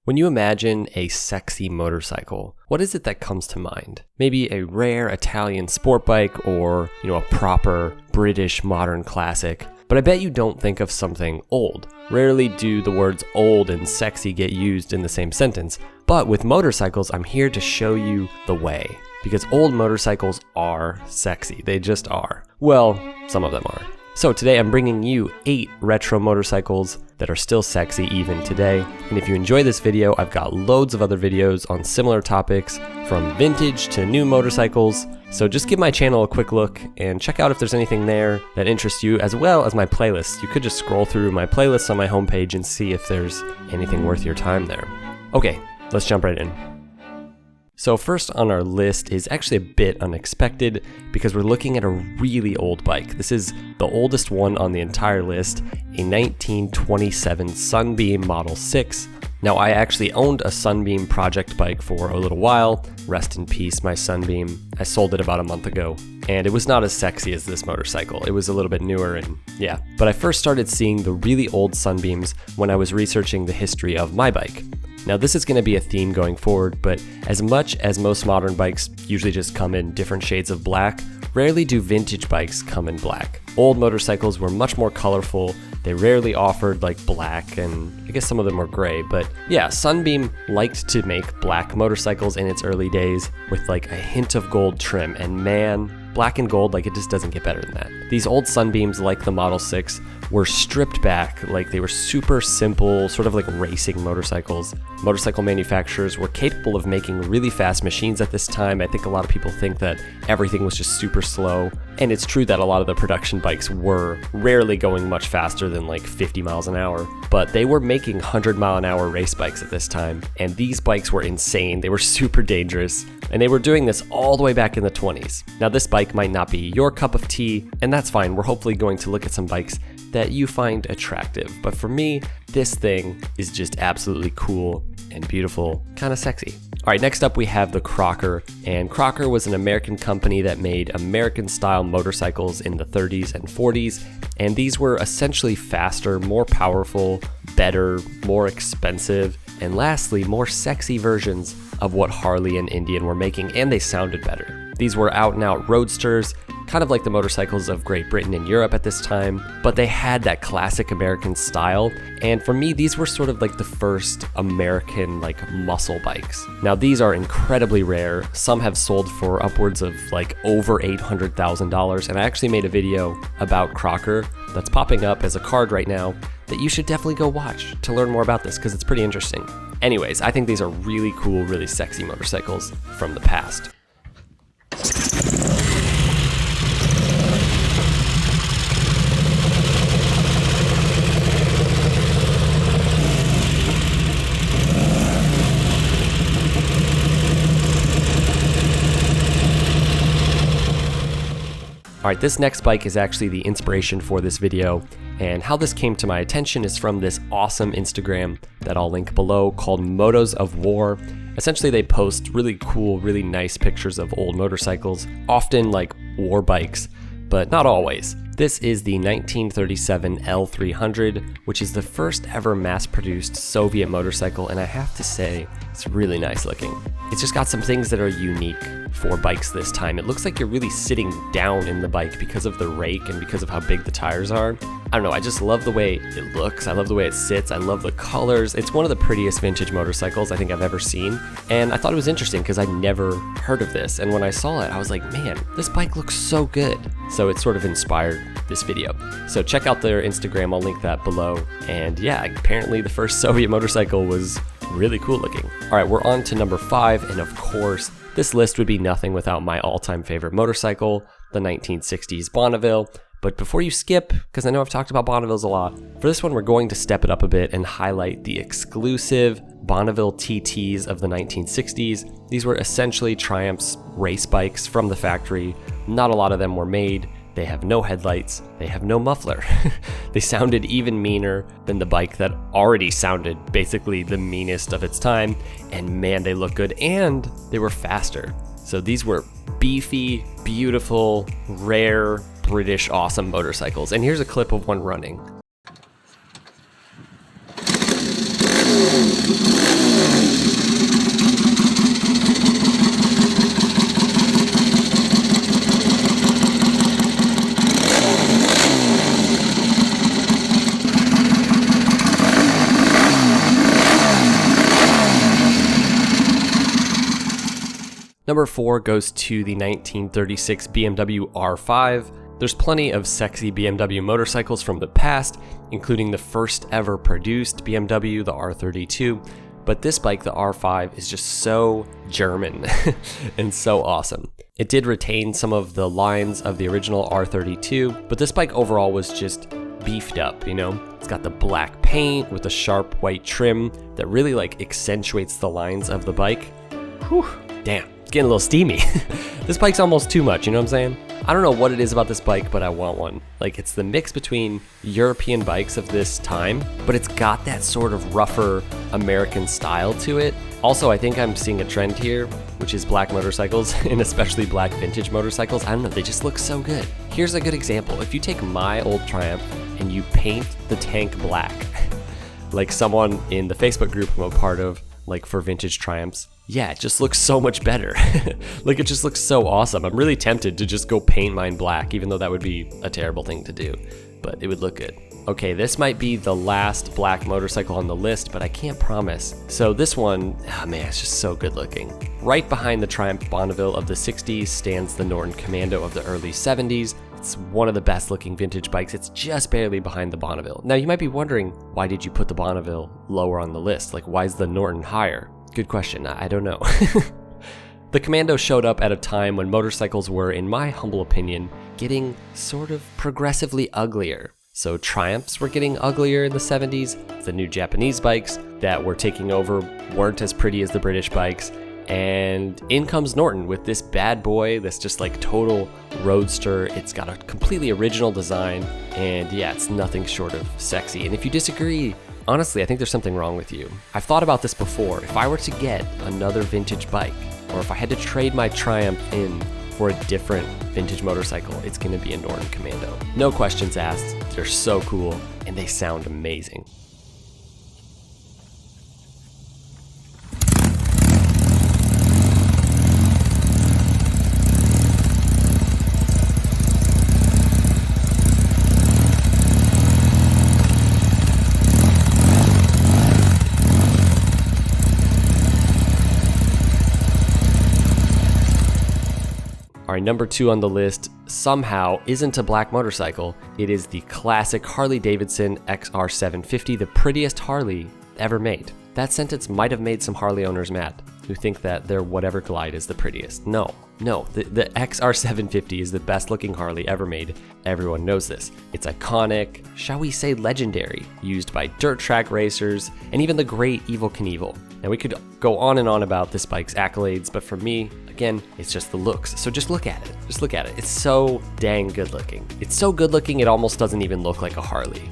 When you imagine a sexy motorcycle, what is it that comes to mind? Maybe a rare Italian sport bike or, a proper British modern classic. But I bet you don't think of something old. Rarely do the words old and sexy get used in the same sentence. But with motorcycles, I'm here to show you the way. Because old motorcycles are sexy. They just are. Well, some of them are. So today I'm bringing you 8 retro motorcycles that are still sexy even today. And if you enjoy this video, I've got loads of other videos on similar topics, from vintage to new motorcycles. So just give my channel a quick look and check out if there's anything there that interests you, as well as my playlist. You could just scroll through my playlists on my homepage and see if there's anything worth your time there. Okay, let's jump right in. So first on our list is actually a bit unexpected because we're looking at a really old bike. This is the oldest one on the entire list, a 1927 Sunbeam Model 6. Now I actually owned a Sunbeam project bike for a little while. Rest in peace, my Sunbeam. I sold it about a month ago, and it was not as sexy as this motorcycle. It was a little bit newer and yeah. But I first started seeing the really old Sunbeams when I was researching the history of my bike. Now this is going to be a theme going forward, but as much as most modern bikes usually just come in different shades of black, rarely do vintage bikes come in black. Old motorcycles were much more colorful. They rarely offered like black, and I guess some of them were gray, but yeah, Sunbeam liked to make black motorcycles in its early days with like a hint of gold trim, and man, black and gold, like it just doesn't get better than that. These old Sunbeams, like the Model 6, were stripped back, like they were super simple, sort of like racing motorcycles. Motorcycle manufacturers were capable of making really fast machines at this time. I think a lot of people think that everything was just super slow, and it's true that a lot of the production bikes were rarely going much faster than like 50 miles an hour, but they were making 100-mile-an-hour race bikes at this time, and these bikes were insane. They were super dangerous, and they were doing this all the way back in the 20s. Now this bike might not be your cup of tea, and that's fine. We're hopefully going to look at some bikes that you find attractive, but for me, this thing is just absolutely cool and beautiful, kind of sexy. All right, next up we have the Crocker, and Crocker was an American company that made American-style motorcycles in the 30s and 40s, and these were essentially faster, more powerful, better, more expensive, and lastly, more sexy versions of what Harley and Indian were making, and they sounded better. These were out-and-out roadsters, kind of like the motorcycles of Great Britain and Europe at this time, but they had that classic American style, and for me, these were sort of like the first American like muscle bikes. Now these are incredibly rare. Some have sold for upwards of like over $800,000, and I actually made a video about Crocker that's popping up as a card right now that you should definitely go watch to learn more about this because it's pretty interesting. Anyways, I think these are really cool, really sexy motorcycles from the past. Alright, this next bike is actually the inspiration for this video, and how this came to my attention is from this awesome Instagram that I'll link below called Motos of War. Essentially they post really cool, really nice pictures of old motorcycles, often like war bikes, but not always. This is the 1937 L300, which is the first ever mass-produced Soviet motorcycle, and I have to say, it's really nice looking. It's just got some things that are unique for bikes this time. It looks like you're really sitting down in the bike because of the rake and because of how big the tires are. I don't know, I just love the way it looks. I love the way it sits. I love the colors. It's one of the prettiest vintage motorcycles I think I've ever seen. And I thought it was interesting because I'd never heard of this. And when I saw it, I was like, man, this bike looks so good. So it sort of inspired this video. So check out their Instagram. I'll link that below. And yeah, apparently the first Soviet motorcycle was really cool looking. All right, we're on to number 5. And of course, this list would be nothing without my all-time favorite motorcycle, the 1960s Bonneville. But before you skip, because I know I've talked about Bonnevilles a lot, for this one we're going to step it up a bit and highlight the exclusive Bonneville TTs of the 1960s. These were essentially Triumph's race bikes from the factory. Not a lot of them were made. They have no headlights, they have no muffler. They sounded even meaner than the bike that already sounded basically the meanest of its time, and man, they look good, and they were faster. So these were beefy, beautiful, rare, British awesome motorcycles, and here's a clip of one running. Number 4 goes to the 1936 BMW R5. There's plenty of sexy BMW motorcycles from the past, including the first ever produced BMW, the R32, but this bike, the R5, is just so German and so awesome. It did retain some of the lines of the original R32, but this bike overall was just beefed up, you know? It's got the black paint with the sharp white trim that really like accentuates the lines of the bike. Whew, damn, it's getting a little steamy. This bike's almost too much, you know what I'm saying? I don't know what it is about this bike, but I want one. Like, it's the mix between European bikes of this time, but it's got that sort of rougher American style to it. Also, I think I'm seeing a trend here, which is black motorcycles, and especially black vintage motorcycles. I don't know, they just look so good. Here's a good example. If you take my old Triumph and you paint the tank black, like someone in the Facebook group I'm a part of, like for vintage Triumphs, yeah, it just looks so much better. Like, it just looks so awesome. I'm really tempted to just go paint mine black, even though that would be a terrible thing to do, but it would look good. Okay, this might be the last black motorcycle on the list, but I can't promise. So this one, oh man, it's just so good looking. Right behind the Triumph Bonneville of the 60s stands the Norton Commando of the early 70s. It's one of the best looking vintage bikes. It's just barely behind the Bonneville. Now you might be wondering, why did you put the Bonneville lower on the list? Like, why is the Norton higher? Good question, I don't know. The Commando showed up at a time when motorcycles were, in my humble opinion, getting sort of progressively uglier. So Triumphs were getting uglier in the 70s. The new Japanese bikes that were taking over weren't as pretty as the British bikes. And in comes Norton with this bad boy, this just like total roadster. It's got a completely original design, and yeah, it's nothing short of sexy. And if you disagree, honestly, I think there's something wrong with you. I've thought about this before. If I were to get another vintage bike, or if I had to trade my Triumph in for a different vintage motorcycle, it's gonna be a Norton Commando. No questions asked, they're so cool, and they sound amazing. All right, number 2 on the list somehow isn't a black motorcycle. It is the classic Harley Davidson XR 750, the prettiest Harley ever made. That sentence might have made some Harley owners mad who think that their whatever glide is the prettiest. No, the XR 750 is the best looking Harley ever made. Everyone knows this. It's iconic, shall we say legendary, used by dirt track racers and even the great Evel Knievel. Now we could go on and on about this bike's accolades, but for me, again, it's just the looks. So just look at it. Just look at it. It's so dang good looking. It's so good looking, it almost doesn't even look like a Harley.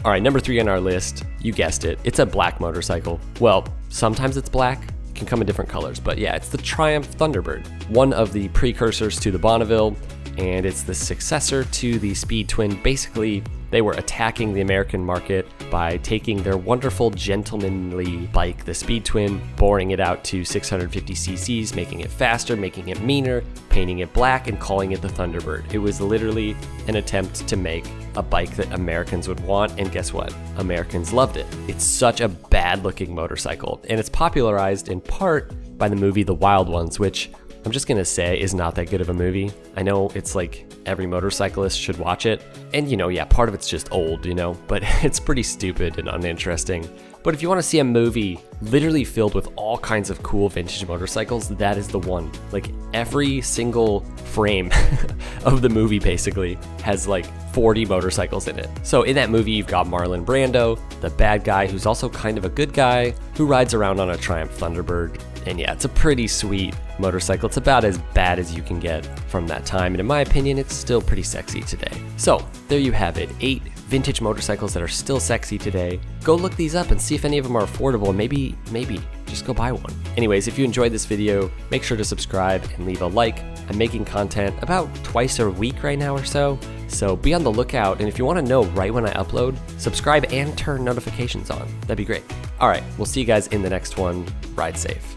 All right, number 3 on our list, you guessed it, it's a black motorcycle. Well, sometimes it's black, it can come in different colors, but yeah, it's the Triumph Thunderbird, one of the precursors to the Bonneville, and it's the successor to the Speed Twin. Basically, they were attacking the American market by taking their wonderful gentlemanly bike, the Speed Twin, boring it out to 650 cc's, making it faster, making it meaner, painting it black, and calling it the Thunderbird. It was literally an attempt to make a bike that Americans would want, and guess what? Americans loved it. It's such a bad looking motorcycle, and it's popularized in part by the movie The Wild Ones, which I'm just gonna say is not that good of a movie. I know it's like every motorcyclist should watch it, and you know, yeah, part of it's just old, you know, but it's pretty stupid and uninteresting. But if you want to see a movie literally filled with all kinds of cool vintage motorcycles, that is the one. Like, every single frame of the movie basically has like 40 motorcycles in it. So in that movie, you've got Marlon Brando, the bad guy who's also kind of a good guy, who rides around on a Triumph Thunderbird. And yeah, it's a pretty sweet motorcycle. It's about as bad as you can get from that time, and in my opinion, it's still pretty sexy today. So there you have it, 8 vintage motorcycles that are still sexy today. Go look these up and see if any of them are affordable, and maybe just go buy one. Anyways, if you enjoyed this video, make sure to subscribe and leave a like. I'm making content about twice a week right now or so be on the lookout, and if you want to know right when I upload, subscribe and turn notifications on. That'd be great. All right, we'll see you guys in the next one. Ride safe.